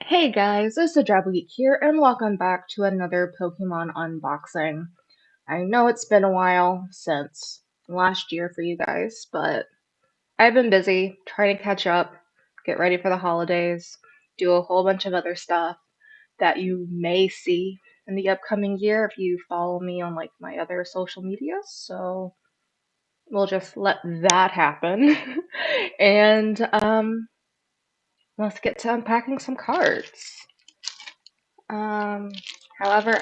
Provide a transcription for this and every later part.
Hey guys, it's the Drabble Geek here, and welcome back to another Pokemon unboxing. I know it's been a while since last year for you guys, but I've been busy trying to catch up, get ready for the holidays, do a whole bunch of other stuff that you may see in the upcoming year if you follow me on like my other social medias. So we'll just let that happen. and let's get to unpacking some cards. Um, However,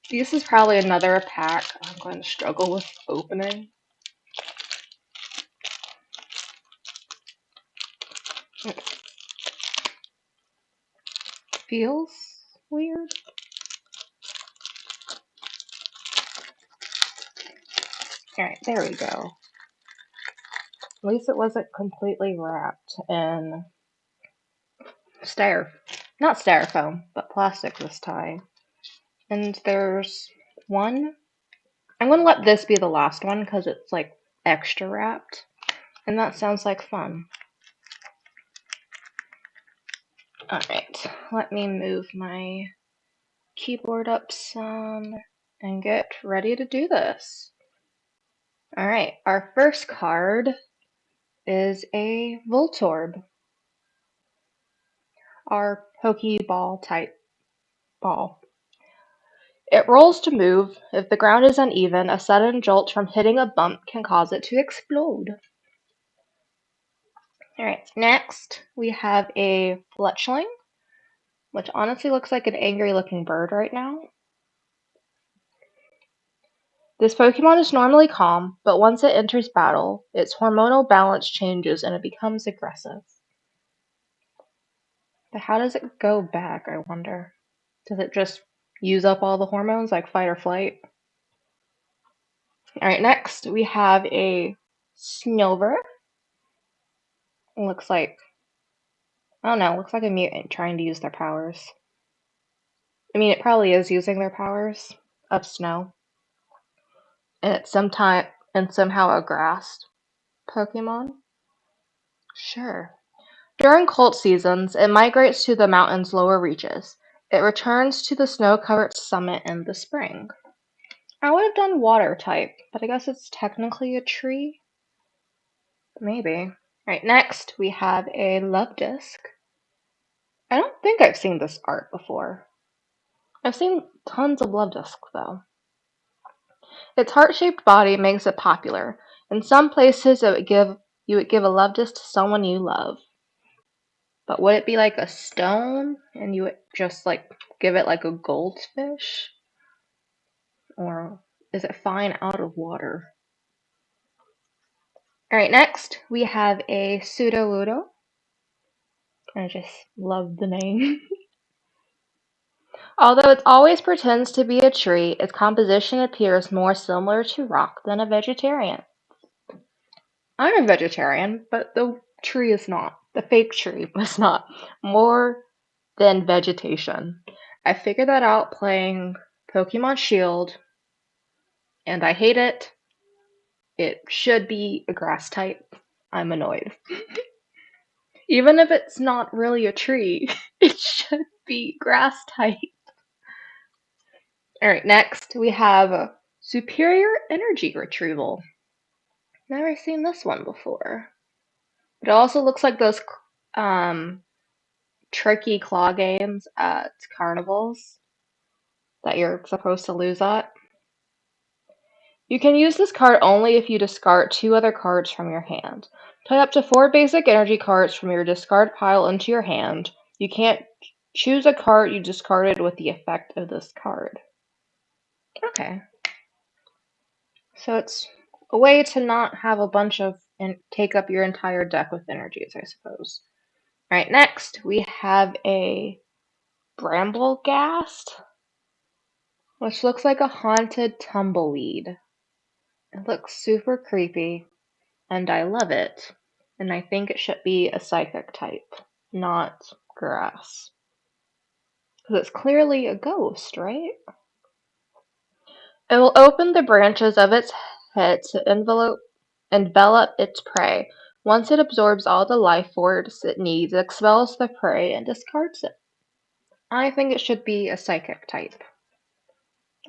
this is probably another pack I'm going to struggle with opening. It feels weird. Alright, there we go. At least it wasn't completely wrapped in not styrofoam, but plastic this time. And there's one. I'm going to let this be the last one because it's like extra wrapped. And that sounds like fun. Alright, let me move my keyboard up some and get ready to do this. Alright, our first card is a Voltorb, our Pokeball type ball. It rolls to move. If the ground is uneven, a sudden jolt from hitting a bump can cause it to explode. Alright, next we have a Fletchling, which honestly looks like an angry looking bird right now. This Pokemon is normally calm, but once it enters battle, its hormonal balance changes and it becomes aggressive. But how does it go back, I wonder? Does it just use up all the hormones like fight or flight? Alright, next we have a Snover. It looks like, I don't know, looks like a mutant trying to use their powers. I mean, it probably is using their powers of snow. And it's somehow a grass Pokemon? Sure. During cold seasons, it migrates to the mountain's lower reaches. It returns to the snow-covered summit in the spring. I would have done water type, but I guess it's technically a tree? Maybe. Alright, next we have a Love Disc. I don't think I've seen this art before. I've seen tons of Love Discs though. Its heart-shaped body makes it popular. In some places you would give a love disc to someone you love. But would it be like a stone and you would just like give it like a goldfish? Or is it fine out of water? Alright, next we have a Sudowoodo. I just love the name. Although it always pretends to be a tree, its composition appears more similar to rock than a vegetarian. I'm a vegetarian, but the tree is not. The fake tree was not. More than vegetation. I figured that out playing Pokemon Shield, and I hate it. It should be a grass type. I'm annoyed. Even if it's not really a tree, it should be grass type. Alright, next we have Superior Energy Retrieval. Never seen this one before. It also looks like those tricky claw games at carnivals that you're supposed to lose at. You can use this card only if you discard 2 other cards from your hand. Put up to 4 basic energy cards from your discard pile into your hand. You can't choose a card you discarded with the effect of this card. Okay. So it's a way to not have a bunch of and take up your entire deck with energies, I suppose. Alright, next we have a Bramblegast, which looks like a haunted tumbleweed. It looks super creepy, and I love it. And I think it should be a psychic type, not grass. Because it's clearly a ghost, right? It will open the branches of its head to envelop its prey. Once it absorbs all the life force it needs, it expels the prey and discards it. I think it should be a psychic type,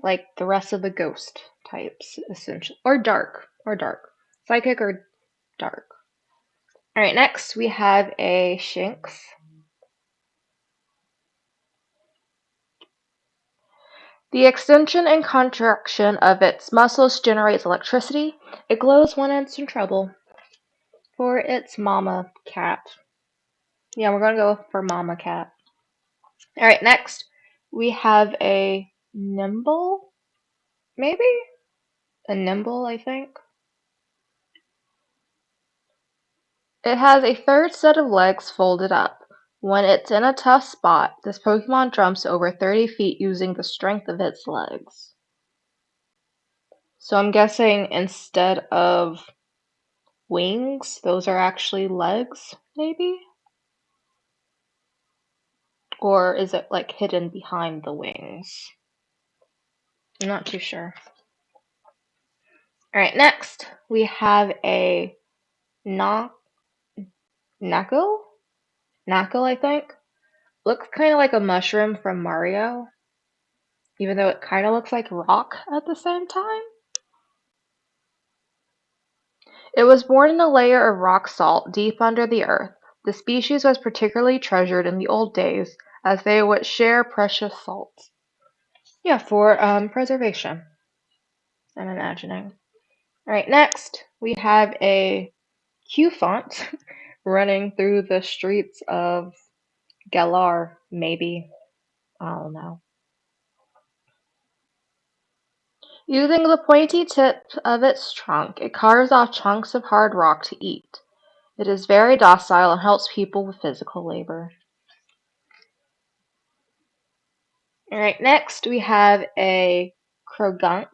like the rest of the ghost types, essentially. Or dark. Psychic or dark. Alright, next we have a Shinx. The extension and contraction of its muscles generates electricity. It glows when it's in trouble. For its mama cat. Yeah, we're gonna go for mama cat. Alright, next we have a Nimble? Maybe? A Nimble, I think. It has a third set of legs folded up. When it's in a tough spot, this Pokemon jumps over 30 feet using the strength of its legs. So I'm guessing instead of wings, those are actually legs, maybe? Or is it like hidden behind the wings? I'm not too sure. Alright, next we have a Knuckle, I think. Looks kind of like a mushroom from Mario, even though it kind of looks like rock at the same time. It was born in a layer of rock salt deep under the earth. The species was particularly treasured in the old days, as they would share precious salts. Yeah, for preservation, I'm imagining. Alright, next we have a Q font running through the streets of Galar, maybe. I don't know. Using the pointy tip of its trunk, it carves off chunks of hard rock to eat. It is very docile and helps people with physical labor. Alright, next we have a Krogunk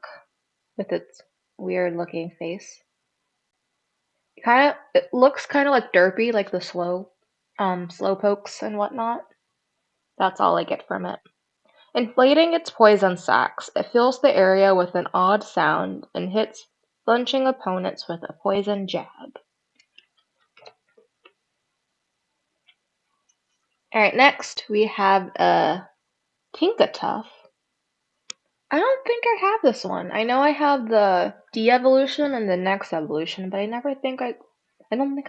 with its weird looking face. It looks kind of like derpy, like the slow pokes and whatnot. That's all I get from it. Inflating its poison sacs, it fills the area with an odd sound and hits bunching opponents with a poison jab. Alright, next we have a Tinkatuff. I don't think I have this one. I know I have the de-evolution and the next evolution, but I don't think I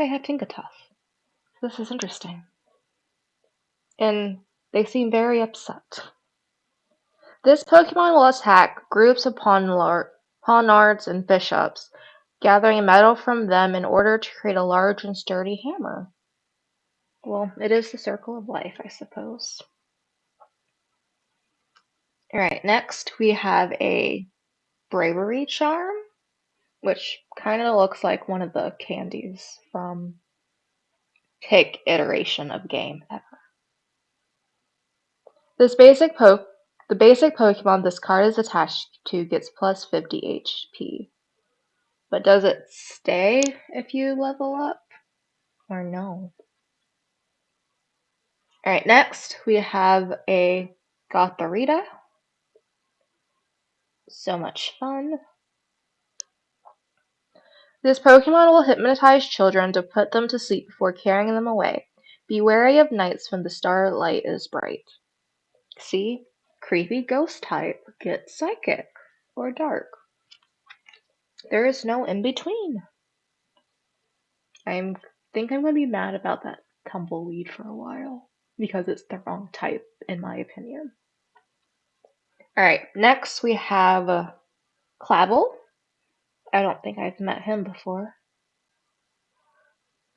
have Tinkatuff. This is interesting. And they seem very upset. This Pokemon will attack groups of Pawniards and Bishops, gathering metal from them in order to create a large and sturdy hammer. Well, it is the circle of life, I suppose. Alright, next we have a Bravery Charm, which kind of looks like one of the candies from pick iteration of game ever. The basic Pokemon this card is attached to gets plus 50 HP. But does it stay if you level up? Or no? Alright, next we have a Gothorita. So much fun. This Pokemon will hypnotize children to put them to sleep before carrying them away. Be wary of nights when the starlight is bright. See? Creepy ghost type gets psychic or dark. There is no in between. I think I'm going to be mad about that tumbleweed for a while because it's the wrong type, in my opinion. Alright, next we have Clabble. I don't think I've met him before.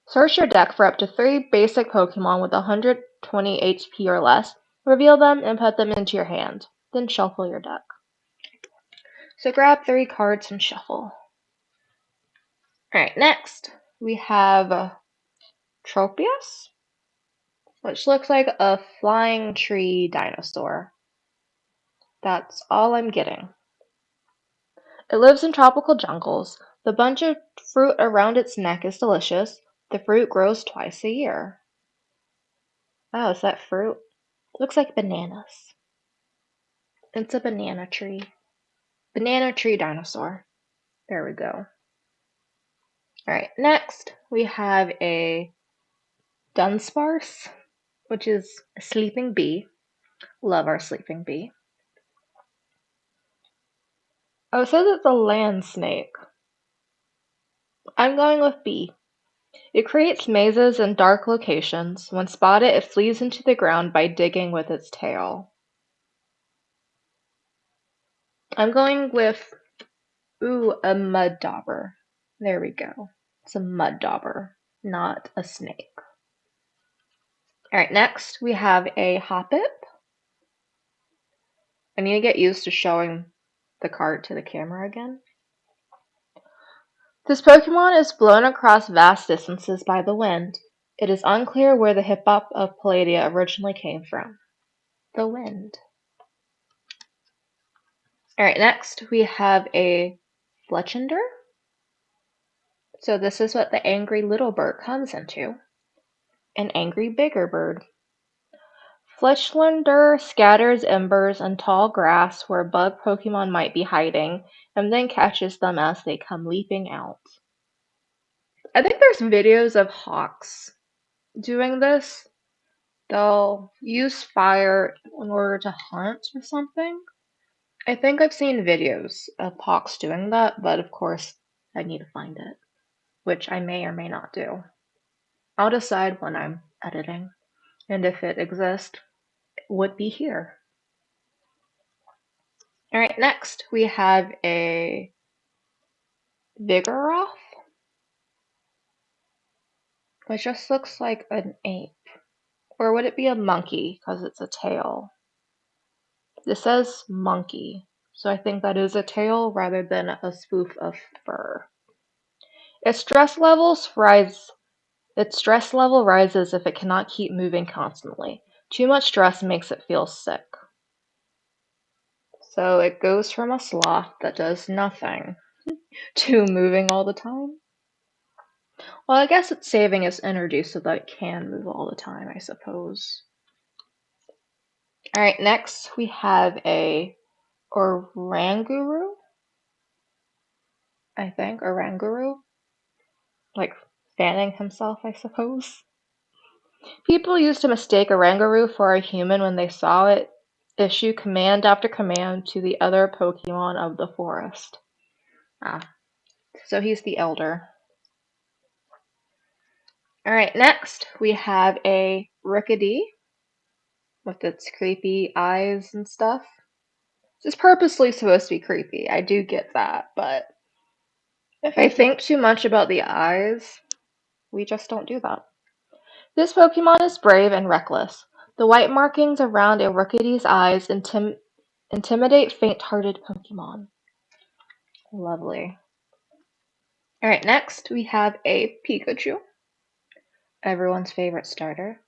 Search your deck for up to 3 basic Pokemon with 120 HP or less, reveal them, and put them into your hand. Then shuffle your deck. So grab 3 cards and shuffle. Alright, next we have Tropius, which looks like a flying tree dinosaur. That's all I'm getting. It lives in tropical jungles. The bunch of fruit around its neck is delicious. The fruit grows twice a year. Oh, is that fruit? Looks like bananas. It's a banana tree. Banana tree dinosaur. There we go. Alright, next we have a Dunsparce, which is a sleeping bee. Love our sleeping bee. Oh, it says it's a land snake. I'm going with B. It creates mazes in dark locations. When spotted, it flees into the ground by digging with its tail. I'm going with, a mud dauber. There we go. It's a mud dauber, not a snake. Alright, next we have a Hoppip. I need to get used to showing the card to the camera again. This Pokemon is blown across vast distances by the wind. It is unclear where the Hippop of Palladia originally came from. The wind. Alright, next we have a Fletchinder. So this is what the angry little bird comes into. An angry bigger bird. Fletchinder scatters embers and tall grass where bug Pokemon might be hiding, and then catches them as they come leaping out. I think there's videos of hawks doing this. They'll use fire in order to hunt or something. I think I've seen videos of hawks doing that, but of course I need to find it, which I may or may not do. I'll decide when I'm editing, and if it exists, it would be here. Alright, next we have a Vigoroth, which just looks like an ape. Or would it be a monkey, because it's a tail? This says monkey, so I think that is a tail rather than a spoof of fur. Its stress level rises if it cannot keep moving constantly. Too much stress makes it feel sick. So it goes from a sloth that does nothing to moving all the time. Well, I guess it's saving its energy so that it can move all the time, I suppose. Alright, next we have a Oranguru, I think. Oranguru. Like fanning himself, I suppose. People used to mistake Oranguru for a human when they saw it issue command after command to the other Pokemon of the forest. So he's the elder. Alright, next we have a Rickety with its creepy eyes and stuff. It's purposely supposed to be creepy, I do get that, but if I think too much about the eyes, we just don't do that. This Pokemon is brave and reckless. The white markings around a Rickety's eyes intimidate faint-hearted Pokemon. Lovely. Alright, next we have a Pikachu. Everyone's favorite starter.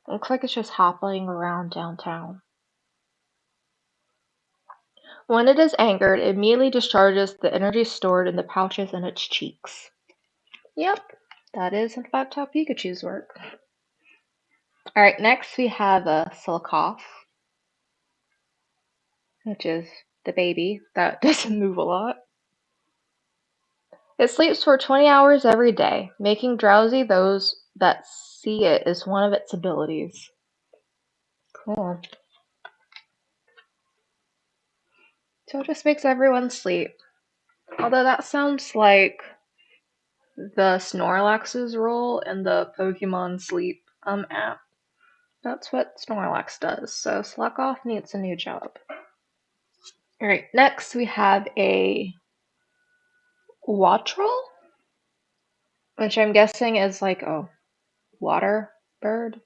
Looks like it's just hopping around downtown. When it is angered, it immediately discharges the energy stored in the pouches in its cheeks. Yep, that is in fact how Pikachus work. Alright, next we have a Silcoth, which is the baby that doesn't move a lot. It sleeps for 20 hours every day, making drowsy those that see it is one of its abilities. Cool. So it just makes everyone sleep. Although that sounds like the Snorlax's role in the Pokemon Sleep app. That's what Snorlax does, so Slugoff needs a new job. Alright, next we have a Wattrel, which I'm guessing is like a water bird.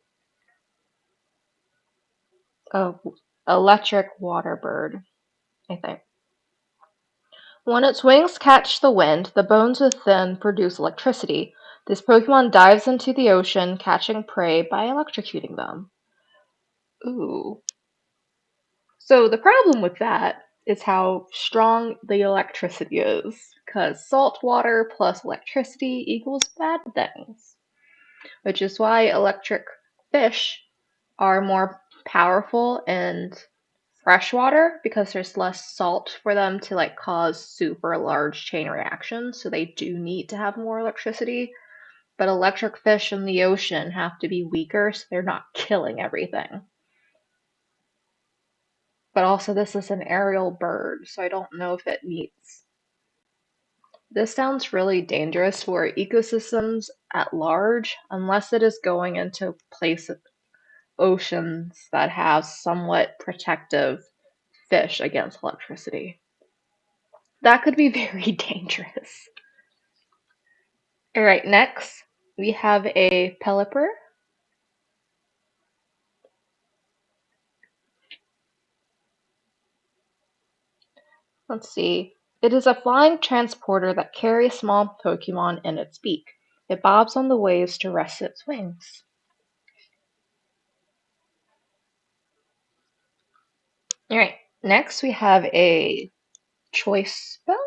Oh, electric water bird, I think. When its wings catch the wind, the bones within produce electricity. This Pokemon dives into the ocean, catching prey by electrocuting them. Ooh. So the problem with that is how strong the electricity is, because salt water plus electricity equals bad things. Which is why electric fish are more powerful and freshwater because there's less salt for them to like cause super large chain reactions, so they do need to have more electricity. But electric fish in the ocean have to be weaker so they're not killing everything. But also this is an aerial bird, so I don't know if it meets. This sounds really dangerous for ecosystems at large, unless it is going into places, oceans that have somewhat protective fish against electricity. That could be very dangerous. Alright, next we have a Pelipper. Let's see. It is a flying transporter that carries small Pokémon in its beak. It bobs on the waves to rest its wings. Alright, next we have a Choice Belt.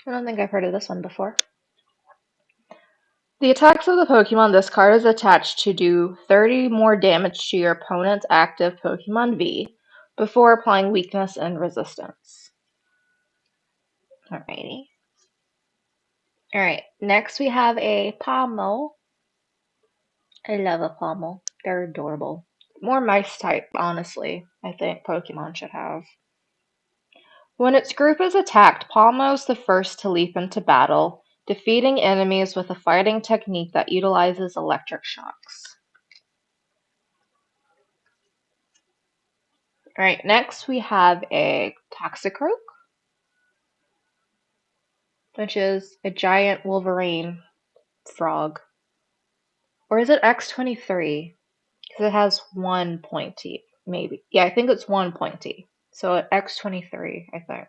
I don't think I've heard of this one before. The attacks of the Pokemon this card is attached to do 30 more damage to your opponent's active Pokemon V before applying weakness and resistance. Alrighty. Alright, next we have a Pommel. I love a Pommel. They're adorable. More mice type, honestly, I think Pokemon should have. When its group is attacked, Palmo is the first to leap into battle, defeating enemies with a fighting technique that utilizes electric shocks. Alright, next we have a Toxicroak, which is a giant Wolverine frog. Or is it X23? Because it has one pointy, maybe. Yeah, I think it's one pointy. So X23, I think.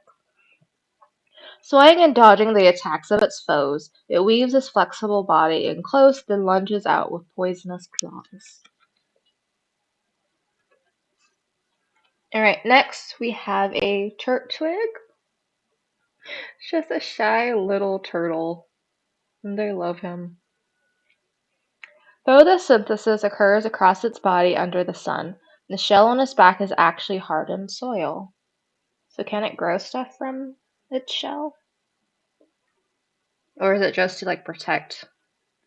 Swaying and dodging the attacks of its foes, it weaves its flexible body in close, then lunges out with poisonous claws. Alright, next we have a Turtwig. It's just a shy little turtle, and I love him. Photosynthesis occurs across its body under the sun. The shell on its back is actually hardened soil. So can it grow stuff from its shell? Or is it just to like protect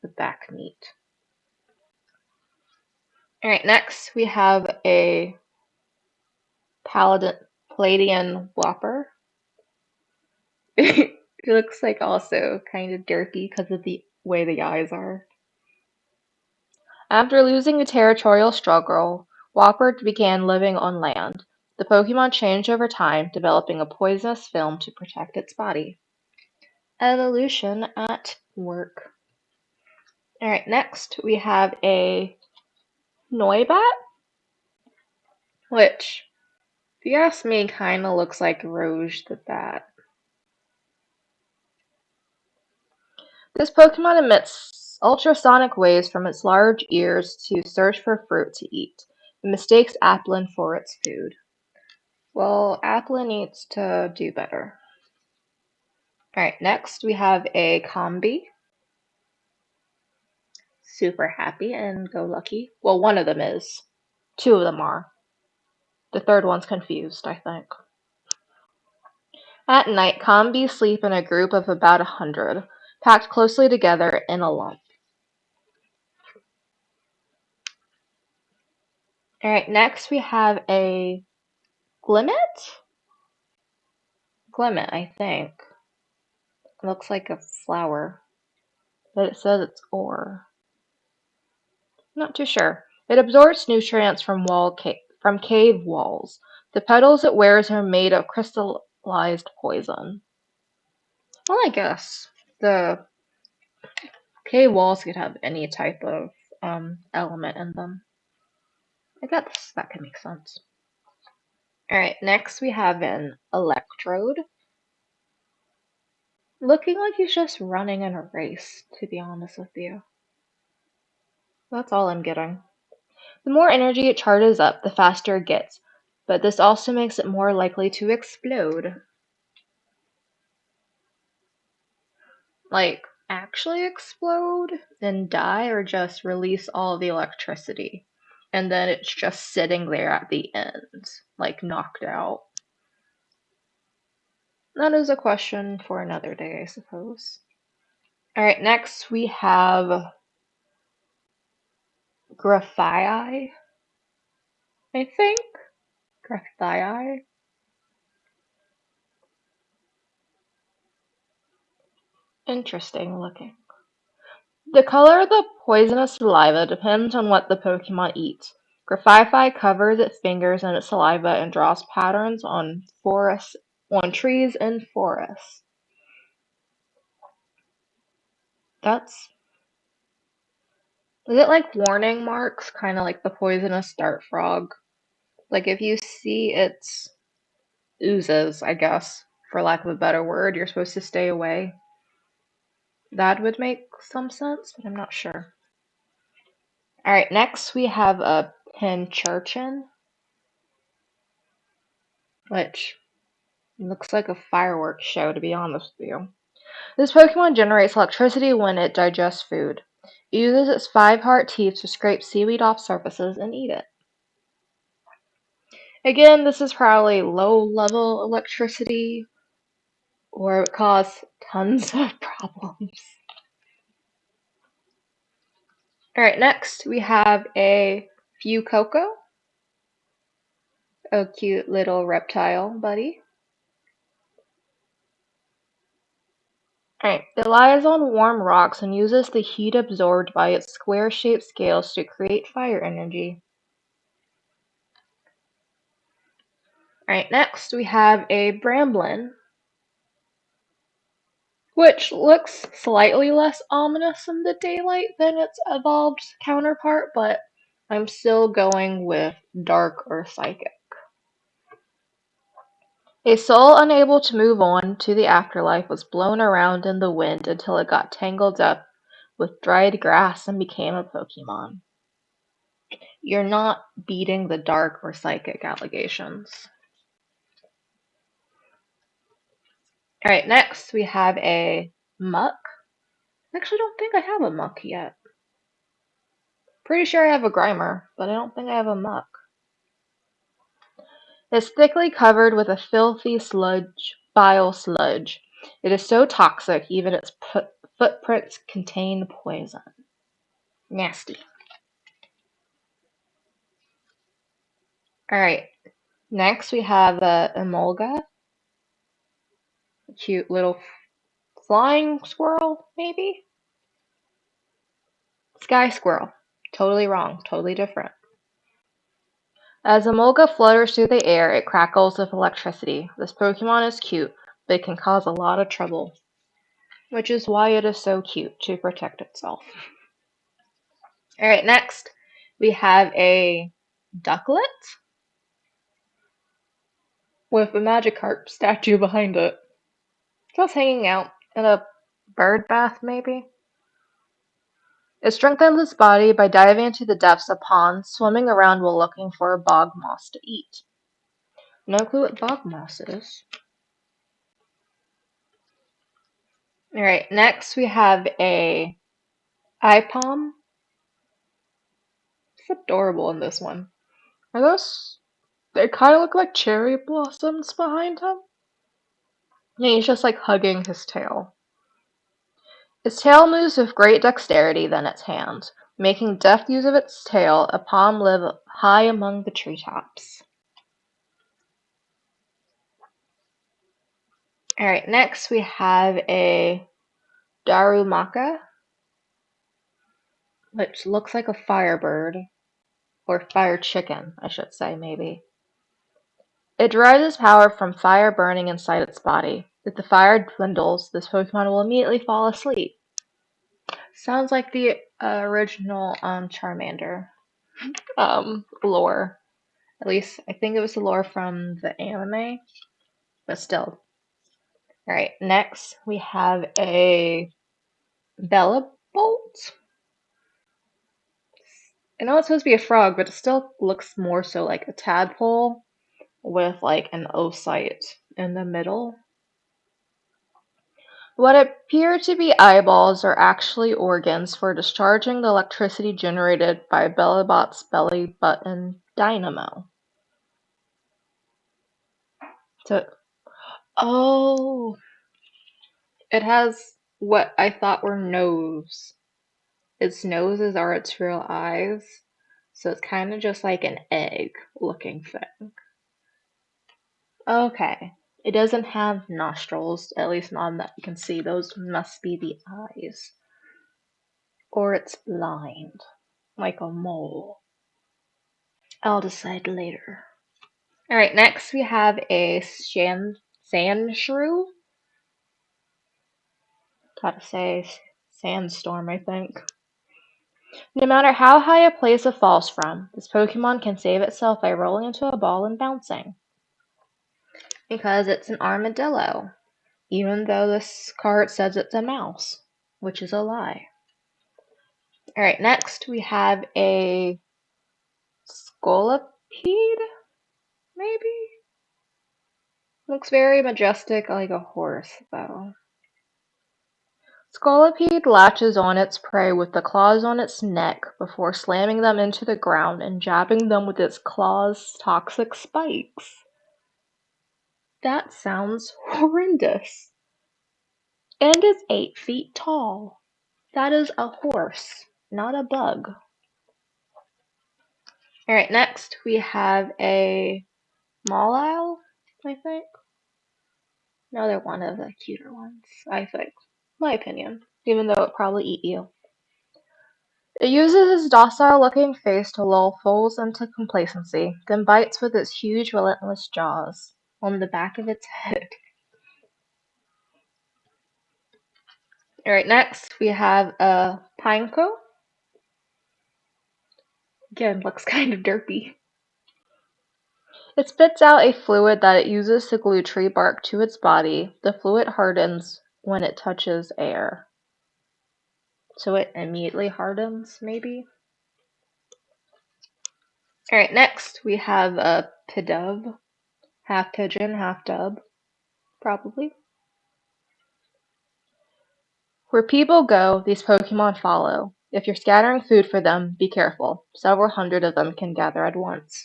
the back meat? Alright, next we have a Palladian Whopper. It looks like also kind of derpy because of the way the eyes are. After losing a territorial struggle, Whopper began living on land. The Pokemon changed over time, developing a poisonous film to protect its body. Evolution at work. Alright, next we have a Noibat, which, if you ask me, kind of looks like Rouge the Bat. This Pokemon emits ultrasonic waves from its large ears to search for fruit to eat. It mistakes Applin for its food. Well, Applin needs to do better. Alright, next we have a Combi. Super happy and go lucky. Well, one of them is. Two of them are. The third one's confused, I think. At night, Combis sleep in a group of about 100, packed closely together in a lump. Alright, next we have a Glimmet? Glimmet, I think. It looks like a flower, but it says it's ore. Not too sure. It absorbs nutrients from cave walls. The petals it wears are made of crystallized poison. Well, I guess the cave walls could have any type of element in them. I guess that could make sense. Alright, next we have an Electrode. Looking like he's just running in a race, to be honest with you. That's all I'm getting. The more energy it charges up, the faster it gets, but this also makes it more likely to explode. Like, actually explode and die, or just release all the electricity? and then it's just sitting there at the end, like knocked out. That is a question for another day, I suppose. Alright, next we have Graphii, I think. Graphii. Interesting looking. The color of the poisonous saliva depends on what the Pokemon eats. Graphii covers its fingers in its saliva and draws patterns on trees and forests. Is it like warning marks, kind of like the poisonous dart frog? Like if you see its oozes, I guess, for lack of a better word, you're supposed to stay away. That would make some sense, but I'm not sure. Alright, next we have a Pincurchin, which looks like a fireworks show, to be honest with you. This Pokemon generates electricity when it digests food. It uses its 5-heart teeth to scrape seaweed off surfaces and eat it. Again, this is probably low-level electricity, or it would cause tons of problems. Alright, next we have a Fuecoco, a cute little reptile buddy. Alright, it lies on warm rocks and uses the heat absorbed by its square-shaped scales to create fire energy. Alright, next we have a Bramblin, which looks slightly less ominous in the daylight than its evolved counterpart, but I'm still going with dark or psychic. A soul unable to move on to the afterlife was blown around in the wind until it got tangled up with dried grass and became a Pokemon. You're not beating the dark or psychic allegations. Alright, next we have a Muck. I actually don't think I have a Muck yet. Pretty sure I have a Grimer, but I don't think I have a Muck. It's thickly covered with a filthy bile sludge. It is so toxic, even its footprints contain poison. Nasty. Alright, next we have a Emolga. A cute little flying squirrel, maybe? Sky squirrel. Totally wrong. Totally different. As Emolga flutters through the air, it crackles with electricity. This Pokemon is cute, but it can cause a lot of trouble, which is why it is so cute, to protect itself. Alright, next we have a Ducklet with a Magikarp statue behind it. Just hanging out in a bird bath, maybe? It strengthens its body by diving into the depths of ponds, swimming around while looking for a bog moss to eat. No clue what bog moss is. Alright, next we have a Ipom. It's adorable in this one. They kind of look like cherry blossoms behind him. Yeah, he's just like hugging his tail. Its tail moves with great dexterity than its hands. Making deft use of its tail, Ipom live high among the treetops. Alright, next we have a Darumaka, which looks like a firebird, or fire chicken, I should say, maybe. It derives its power from fire burning inside its body. If the fire dwindles, this Pokemon will immediately fall asleep. Sounds like the original Charmander lore. At least, I think it was the lore from the anime, but still. Alright, next we have a Bellabolt. I know it's supposed to be a frog, but it still looks more so like a tadpole with like an oocyte in the middle. What appear to be eyeballs are actually organs for discharging the electricity generated by Bellybot's belly button dynamo. So, oh, it has what I thought were nose. Its noses are its real eyes, so it's kind of just like an egg-looking thing. Okay, it doesn't have nostrils, at least not that you can see. Those must be the eyes. Or it's blind, like a mole. I'll decide later. Alright, next we have a sand shrew. Gotta say sandstorm, I think. No matter how high a place it falls from, this Pokemon can save itself by rolling into a ball and bouncing. Because it's an armadillo, even though this card says it's a mouse, which is a lie. Alright, next we have a Scolipede, maybe? Looks very majestic, like a horse, though. Scolipede latches on its prey with the claws on its neck before slamming them into the ground and jabbing them with its claws' toxic spikes. That sounds horrendous. And is 8 feet tall. That is a horse, not a bug. Alright, next we have a Mawile, I think. Another one of the cuter ones, I think. My opinion. Even though it'd probably eat you. It uses its docile-looking face to lull foes into complacency, then bites with its huge, relentless jaws on the back of its head. Alright, next we have a Pineco. Again, looks kind of derpy. It spits out a fluid that it uses to glue tree bark to its body. The fluid hardens when it touches air. So it immediately hardens, maybe? Alright, next we have a Pidove. Half pigeon, half dove. Probably. Where people go, these Pokemon follow. If you're scattering food for them, be careful. Several hundred of them can gather at once.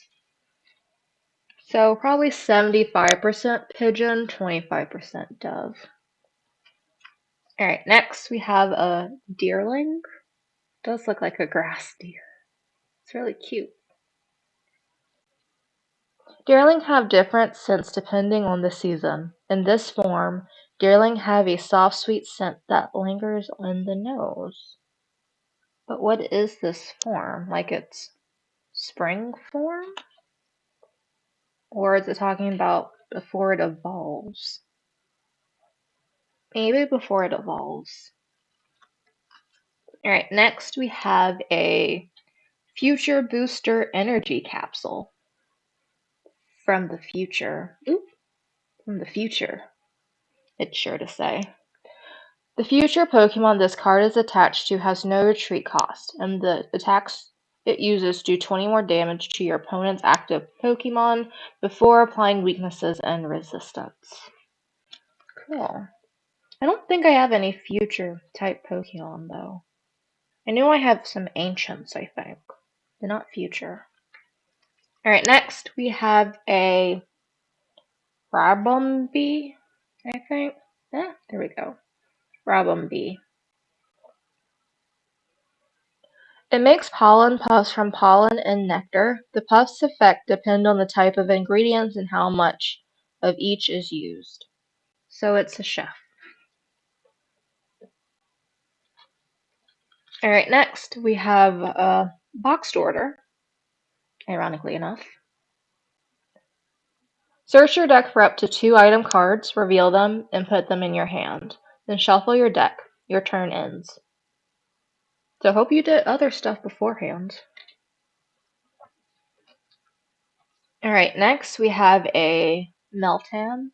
So probably 75% pigeon, 25% dove. Alright, next we have a deerling. Does look like a grass deer. It's really cute. Deerling have different scents depending on the season. In this form, deerling have a soft sweet scent that lingers on the nose. But what is this form? Like it's spring form? Or is it talking about before it evolves? Maybe before it evolves. Alright, next we have a Future Booster Energy Capsule. From the future. Ooh, from the future. It's sure to say. The future Pokemon this card is attached to has no retreat cost, and the attacks it uses do 20 more damage to your opponent's active Pokemon before applying weaknesses and resistance. Cool. I don't think I have any future type Pokemon though. I know I have some ancients, I think, but not future. Alright, next we have a Rabumbi, I think. There we go. Rabumbi. It makes pollen puffs from pollen and nectar. The puffs' effect depend on the type of ingredients and how much of each is used. So it's a chef. Alright, next we have a boxed order, ironically enough. Search your deck for up to 2 item cards, reveal them, and put them in your hand. Then shuffle your deck. Your turn ends. So hope you did other stuff beforehand. Alright, next we have a Meltan,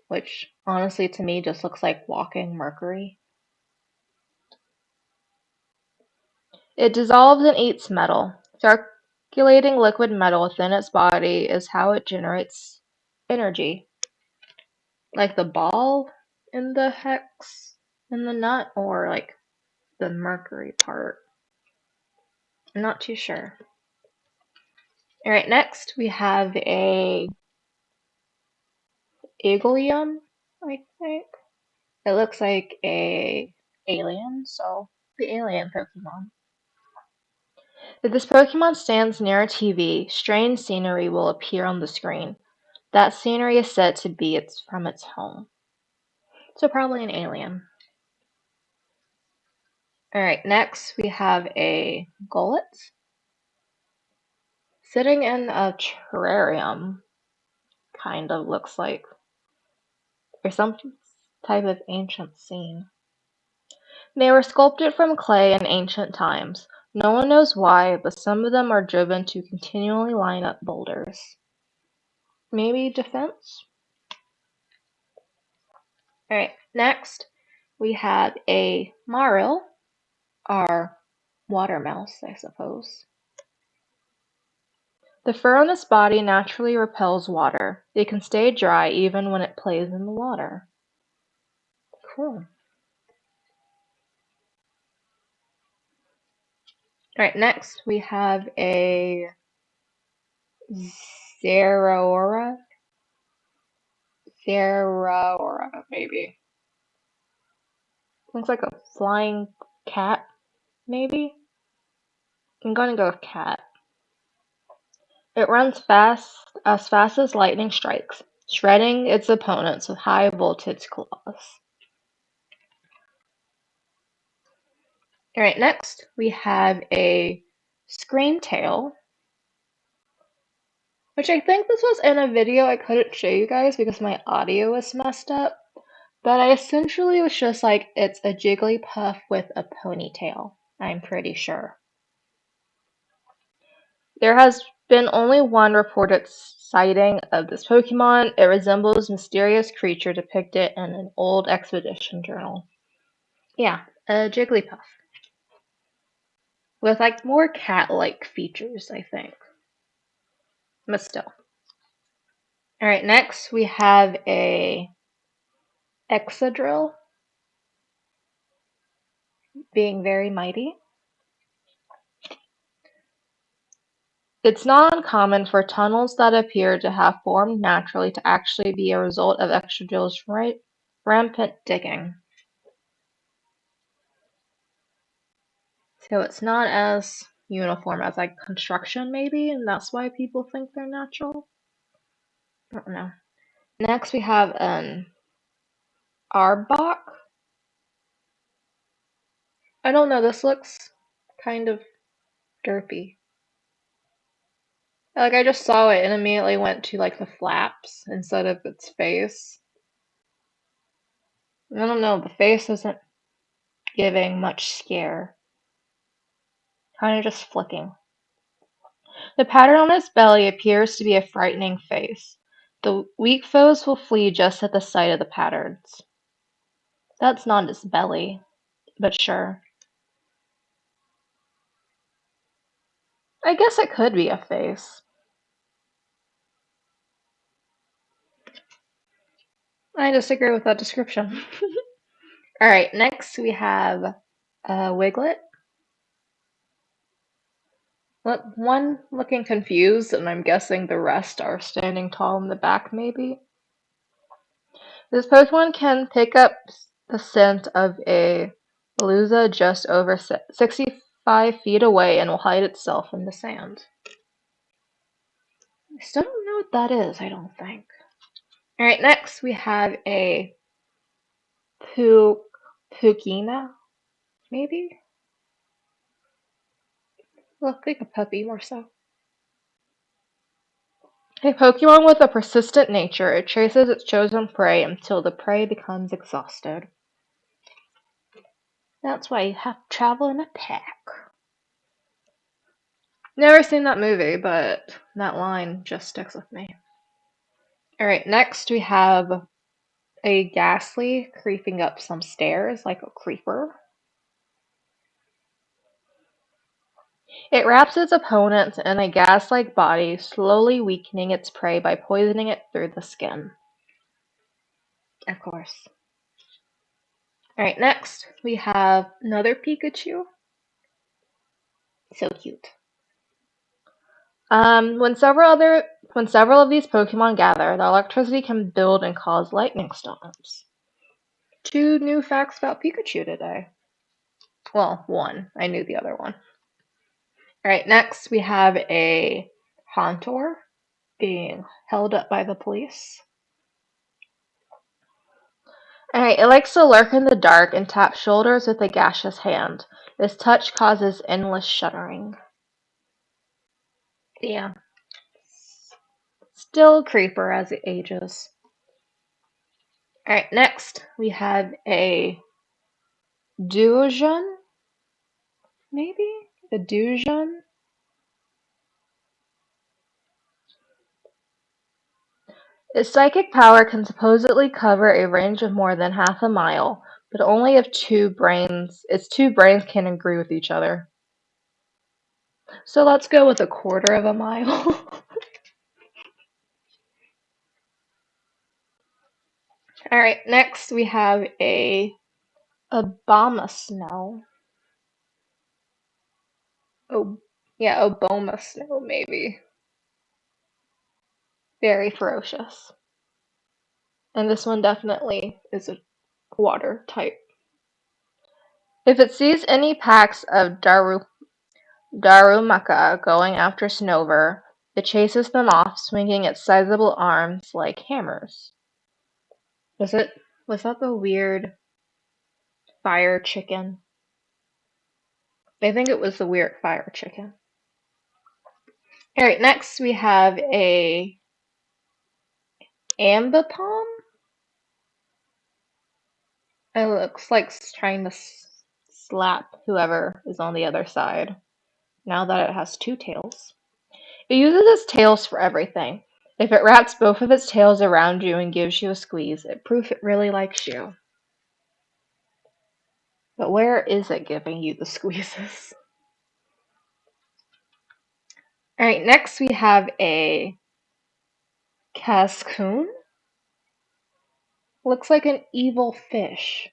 which honestly to me just looks like walking mercury. It dissolves and eats metal. Circulating liquid metal within its body is how it generates energy. Like the ball in the hex in the nut, or like the mercury part. I'm not too sure. Alright, next we have a Iglium, I think. It looks like a alien, so the alien Pokemon. If this Pokemon stands near a TV, strange scenery will appear on the screen. That scenery is said to be from its home. So probably an alien. Alright, next we have a Golett. Sitting in a terrarium, kind of looks like. Or some type of ancient scene. They were sculpted from clay in ancient times. No one knows why, but some of them are driven to continually line up boulders. Maybe defense? Alright, next we have a Maril, our water mouse, I suppose. The fur on its body naturally repels water. It can stay dry even when it plays in the water. Cool. Alright, next we have a Zeraora. Zeraora, maybe. Looks like a flying cat, maybe? I'm gonna go with cat. It runs fast as lightning strikes, shredding its opponents with high voltage claws. Alright, next we have a Screamtail, which I think this was in a video I couldn't show you guys because my audio was messed up. But I essentially was just like, it's a Jigglypuff with a ponytail, I'm pretty sure. There has been only one reported sighting of this Pokemon. It resembles a mysterious creature depicted in an old expedition journal. Yeah, a Jigglypuff. With like more cat-like features, I think. But still. Alright, next we have a Excadrill. Being very mighty. It's not uncommon for tunnels that appear to have formed naturally to actually be a result of Excadrill's rampant digging. So it's not as uniform as like construction maybe, and that's why people think they're natural. I don't know. Next we have an Arbok. I don't know, this looks kind of derpy. Like I just saw it and immediately went to like the flaps instead of its face. I don't know, the face isn't giving much scare. Kind of just flicking. The pattern on its belly appears to be a frightening face. The weak foes will flee just at the sight of the patterns. That's not its belly, but sure. I guess it could be a face. I disagree with that description. Alright, next we have Wiglet. One looking confused, and I'm guessing the rest are standing tall in the back, maybe. This Pokemon can pick up the scent of a Veluza just over 65 feet away and will hide itself in the sand. I still don't know what that is, I don't think. Alright, next we have a Pukina, maybe? Look like a puppy, more so. A Pokemon with a persistent nature, it chases its chosen prey until the prey becomes exhausted. That's why you have to travel in a pack. Never seen that movie, but that line just sticks with me. Alright, next we have a Ghastly creeping up some stairs like a creeper. It wraps its opponent in a gas-like body, slowly weakening its prey by poisoning it through the skin. Of course. Alright, next we have another Pikachu. So cute. When several of these Pokemon gather, the electricity can build and cause lightning storms. 2 new facts about Pikachu today. Well, one. I knew the other one. Alright, next we have a Haunter being held up by the police. Alright, it likes to lurk in the dark and tap shoulders with a gaseous hand. Its touch causes endless shuddering. Yeah. Still creeper as it ages. Alright, next we have a Duosion? Maybe? A Duosion? Its psychic power can supposedly cover a range of more than half a mile, but only if its 2 brains can agree with each other. So let's go with a quarter of a mile. Alright, next we have a Abomasnow. Oh, yeah, Abomasnow, maybe. Very ferocious. And this one definitely is a water type. If it sees any packs of Darumaka going after Snover, it chases them off, swinging its sizable arms like hammers. Was that the weird fire chicken? I think it was the weird fire chicken. Alright, next we have a Ambipom. It looks like it's trying to slap whoever is on the other side, now that it has 2 tails. It uses its tails for everything. If it wraps both of its tails around you and gives you a squeeze, it's proof it really likes you. But where is it giving you the squeezes? Alright, next we have a Cascoon. Looks like an evil fish.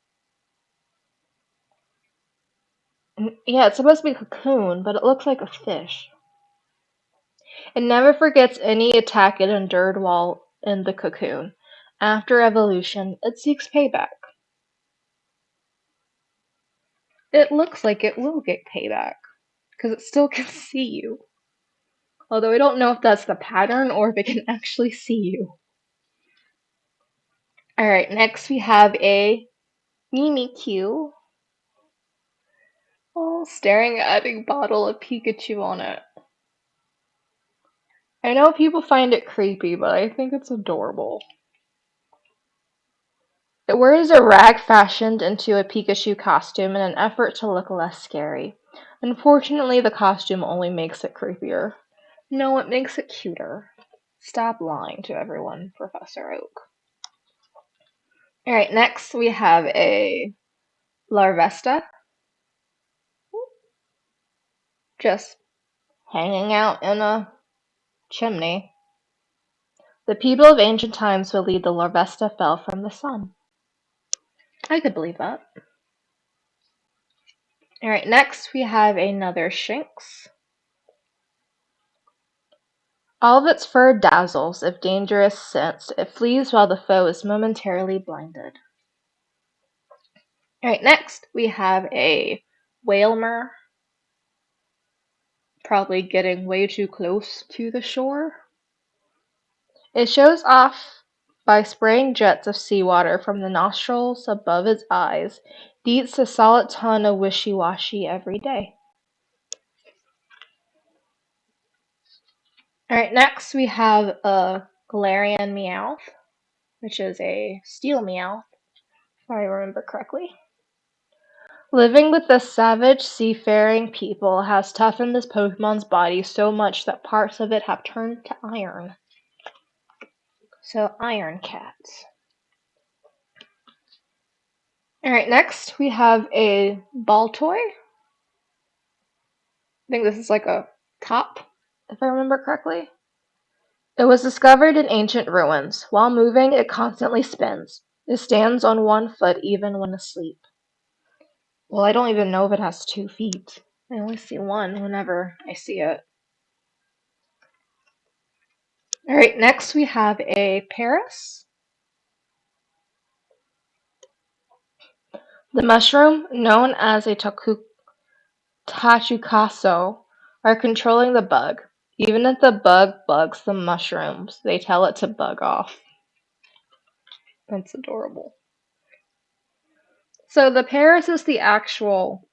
Yeah, it's supposed to be a cocoon, but it looks like a fish. It never forgets any attack it endured while in the cocoon. After evolution, it seeks payback. It looks like it will get payback, because it still can see you. Although I don't know if that's the pattern or if it can actually see you. Alright, next we have a Mimikyu. Oh, staring at a bottle of Pikachu on it. I know people find it creepy, but I think it's adorable. It wears a rag fashioned into a Pikachu costume in an effort to look less scary. Unfortunately, the costume only makes it creepier. No, it makes it cuter. Stop lying to everyone, Professor Oak. Alright, next we have a Larvesta. Just hanging out in a chimney. The people of ancient times believed the Larvesta fell from the sun. I could believe that. Alright, next we have another Shinx. All of its fur dazzles. If danger is sensed, it flees while the foe is momentarily blinded. Alright, next we have a Wailmer. Probably getting way too close to the shore. It shows off by spraying jets of seawater from the nostrils above its eyes. It eats a solid ton of wishy-washy every day. Alright, next we have a Galarian Meowth, which is a steel Meowth, if I remember correctly. Living with the savage seafaring people has toughened this Pokemon's body so much that parts of it have turned to iron. So, Iron Cats. Alright, next we have a Baltoy. I think this is like a top, if I remember correctly. It was discovered in ancient ruins. While moving, it constantly spins. It stands on one foot even when asleep. Well, I don't even know if it has 2 feet. I only see one whenever I see it. Alright, next we have a Paris. The mushroom, known as a tachukaso, are controlling the bug. Even if the bug bugs the mushrooms, they tell it to bug off. That's adorable. So the Paris is the actual...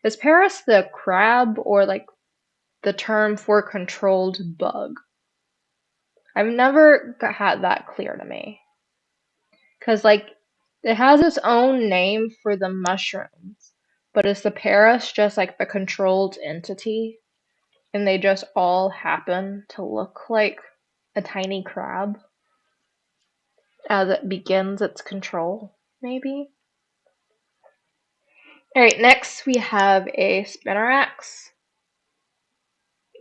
Is Paris the crab or like the term for controlled bug? I've never had that clear to me. Because, like, it has its own name for the mushrooms, but is the Paris just like the controlled entity? And they just all happen to look like a tiny crab as it begins its control, maybe? Alright, next we have a Spinnerax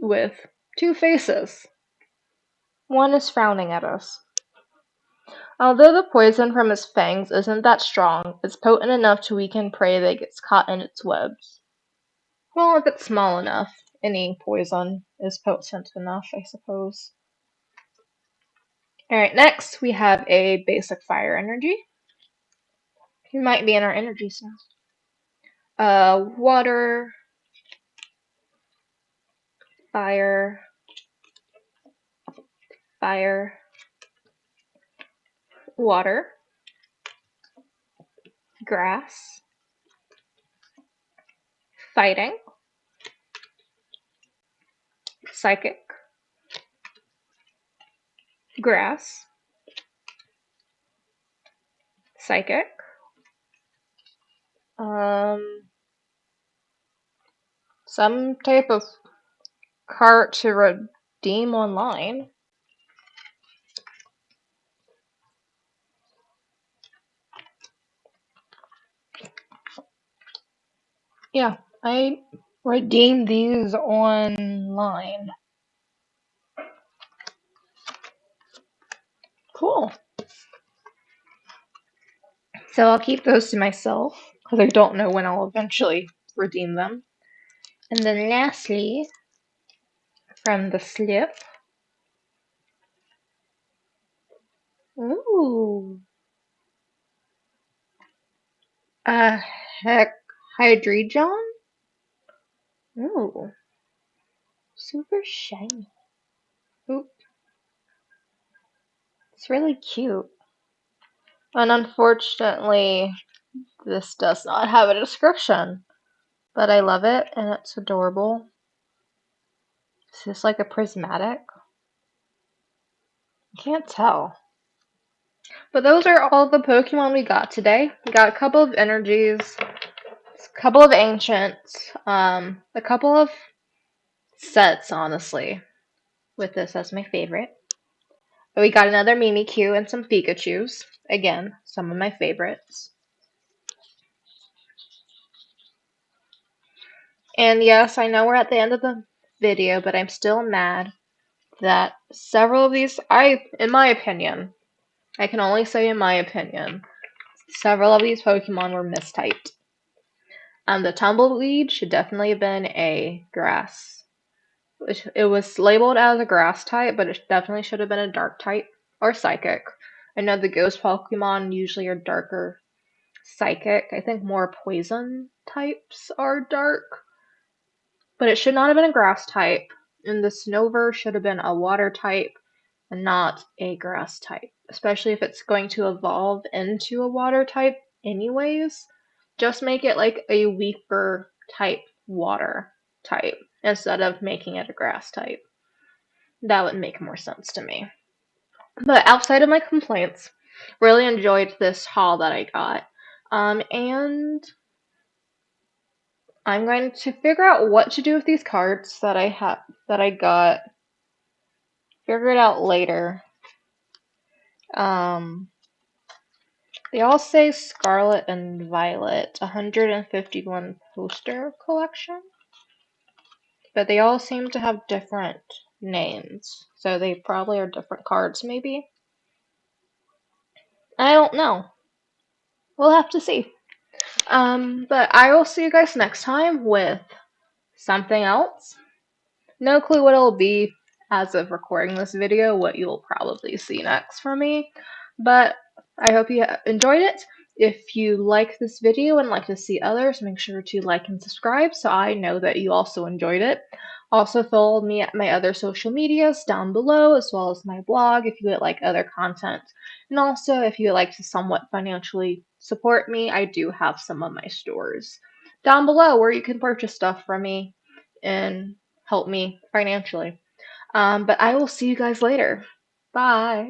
with 2 faces. One is frowning at us. Although the poison from its fangs isn't that strong, it's potent enough to weaken prey that gets caught in its webs. Well, if it's small enough, any poison is potent enough, I suppose. Alright, next we have a basic fire energy. He might be in our energy cell. Water, fire, fire, water, grass, fighting, psychic, grass, psychic, some type of cart to redeem online. Yeah, I redeemed these online. Cool. So I'll keep those to myself, because I don't know when I'll eventually redeem them. And then lastly, from the slip. Ooh. A Hydreigon? Ooh. Super shiny. Ooh. It's really cute. And unfortunately, this does not have a description. But I love it, and it's adorable. Is this like a prismatic? I can't tell. But those are all the Pokemon we got today. We got a couple of energies, a couple of ancients, a couple of sets, honestly, with this as my favorite. But we got another Mimikyu and some Pikachus. Again, some of my favorites. And yes, I know we're at the end of the video, but I'm still mad that several of these, in my opinion, I can only say in my opinion, several of these Pokemon were mistyped. The Tumbleweed should definitely have been a grass. It was labeled as a grass type, but it definitely should have been a dark type or psychic. I know the ghost Pokemon usually are darker psychic. I think more poison types are dark. But it should not have been a grass type. And the Snover should have been a water type and not a grass type. Especially if it's going to evolve into a water type anyways. Just make it like a weaker type water type instead of making it a grass type. That would make more sense to me. But outside of my complaints, really enjoyed this haul that I got. And I'm going to figure out what to do with these cards that I got. Figure it out later. They all say Scarlet and Violet, 151 poster collection. But they all seem to have different names. So they probably are different cards, maybe? I don't know. We'll have to see. But I will see you guys next time with something else. No clue what it'll be as of recording this video, what you'll probably see next from me. But I hope you enjoyed it. If you like this video and like to see others, make sure to like and subscribe so I know that you also enjoyed it. Also follow me at my other social medias down below, as well as my blog if you would like other content. And also, if you would like to somewhat financially support me, I do have some of my stores down below where you can purchase stuff from me and help me financially. But I will see you guys later. Bye.